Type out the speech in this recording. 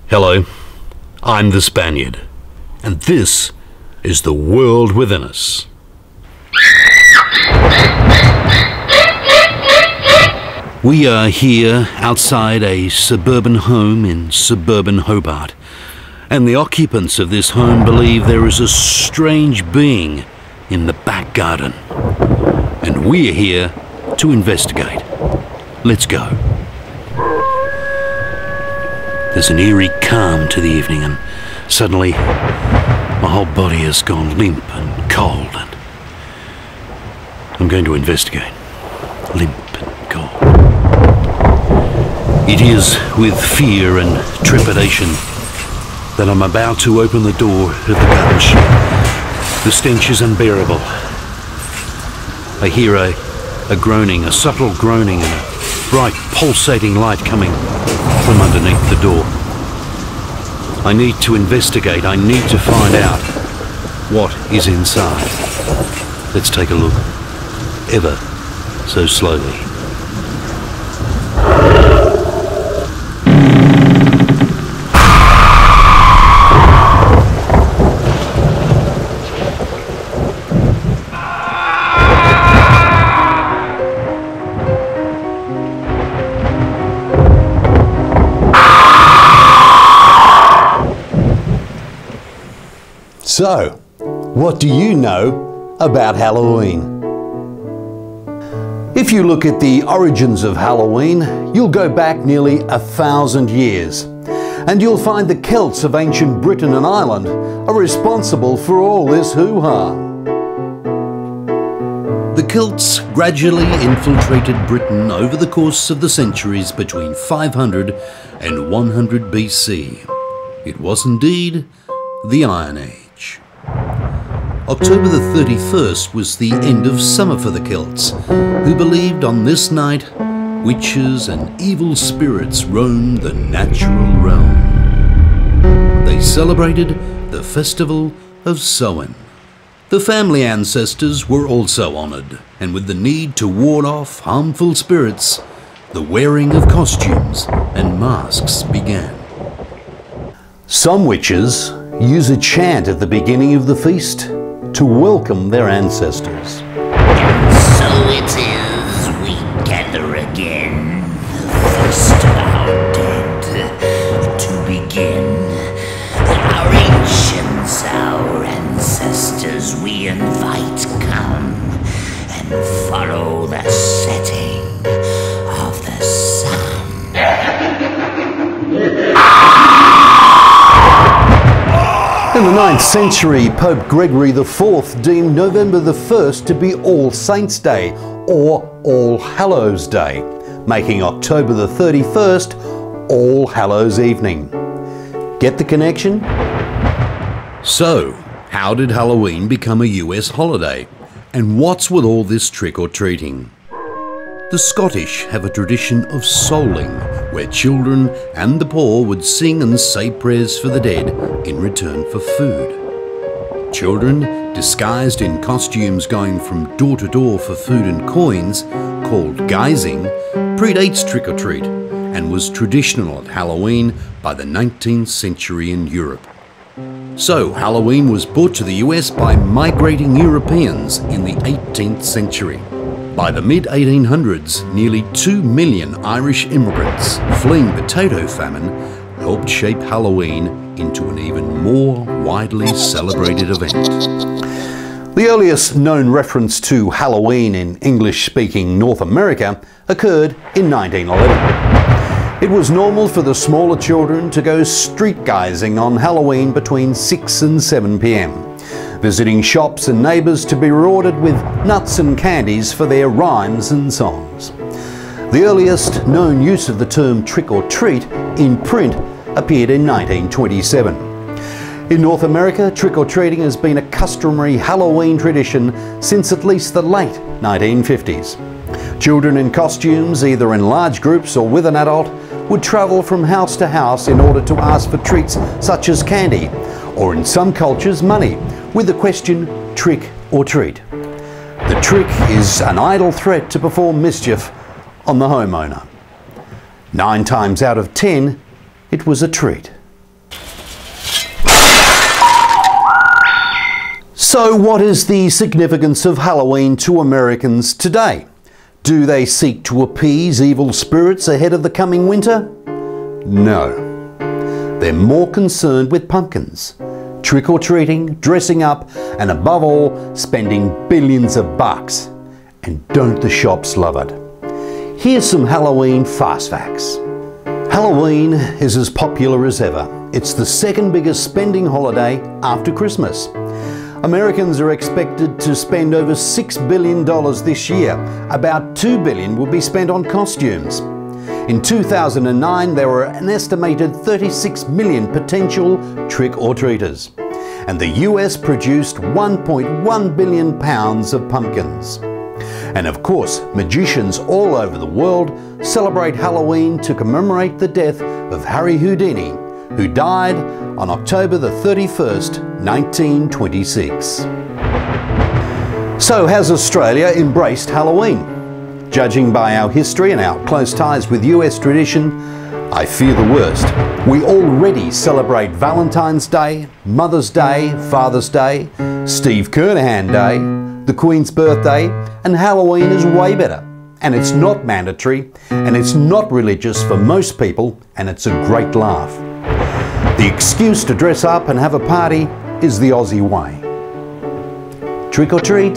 Hello, I'm the Spaniard, and this is the world within us. We are here outside a suburban home in suburban Hobart, and the occupants of this home believe there is a strange being in the back garden. And we are here to investigate. Let's go. There's an eerie calm to the evening, and suddenly my whole body has gone limp and cold, and I'm going to investigate. Limp and cold. It is with fear and trepidation that I'm about to open the door of the garden shed. The stench is unbearable. I hear a groaning, a subtle groaning, and a bright pulsating light coming from underneath the door. I need to investigate. I need to find out what is inside. Let's take a look, ever so slowly. So, what do you know about Halloween? If you look at the origins of Halloween, you'll go back nearly 1,000 years, and you'll find the Celts of ancient Britain and Ireland are responsible for all this hoo-ha. The Celts gradually infiltrated Britain over the course of the centuries between 500 and 100 BC. It was indeed the Iron Age. October the 31st was the end of summer for the Celts, who believed on this night witches and evil spirits roamed the natural realm. They celebrated the festival of Samhain. The family ancestors were also honoured, and with the need to ward off harmful spirits, the wearing of costumes and masks began. Some witches use a chant at the beginning of the feast to welcome their ancestors. And so it is we gather again, the first of our dead, to begin. Our ancients, our ancestors, we invite come and follow the setting of the sun. In the 9th century, Pope Gregory IV deemed November the 1st to be All Saints' Day, or All Hallows' Day, making October the 31st All Hallows' Evening. Get the connection? So, how did Halloween become a US holiday? And what's with all this trick-or-treating? The Scottish have a tradition of souling, where children and the poor would sing and say prayers for the dead in return for food. Children, disguised in costumes going from door to door for food and coins, called guising, predates trick-or-treat and was traditional at Halloween by the 19th century in Europe. So Halloween was brought to the US by migrating Europeans in the 18th century. By the mid-1800s, nearly 2 million Irish immigrants fleeing potato famine helped shape Halloween into an even more widely celebrated event. The earliest known reference to Halloween in English-speaking North America occurred in 1911. It was normal for the smaller children to go street guising on Halloween between 6 and 7 p.m. visiting shops and neighbours to be rewarded with nuts and candies for their rhymes and songs. The earliest known use of the term trick-or-treat in print appeared in 1927. In North America, trick-or-treating has been a customary Halloween tradition since at least the late 1950s. Children in costumes, either in large groups or with an adult, would travel from house to house in order to ask for treats such as candy, or in some cultures money, with the question trick or treat. The trick is an idle threat to perform mischief on the homeowner. 9 times out of 10, it was a treat. So what is the significance of Halloween to Americans today? Do they seek to appease evil spirits ahead of the coming winter? No. They're more concerned with pumpkins, trick-or-treating, dressing up, and above all, spending billions of bucks. And don't the shops love it? Here's some Halloween fast facts. Halloween is as popular as ever. It's the second biggest spending holiday after Christmas. Americans are expected to spend over $6 billion this year. About $2 billion will be spent on costumes. In 2009, there were an estimated 36 million potential trick-or-treaters. And the US produced 1.1 billion pounds of pumpkins. And of course, magicians all over the world celebrate Halloween to commemorate the death of Harry Houdini, who died on October the 31st, 1926. So has Australia embraced Halloween? Judging by our history and our close ties with US tradition, I fear the worst. We already celebrate Valentine's Day, Mother's Day, Father's Day, Steve Kernahan Day, the Queen's birthday, and Halloween is way better. And it's not mandatory, and it's not religious for most people, and it's a great laugh. The excuse to dress up and have a party is the Aussie way. Trick or treat?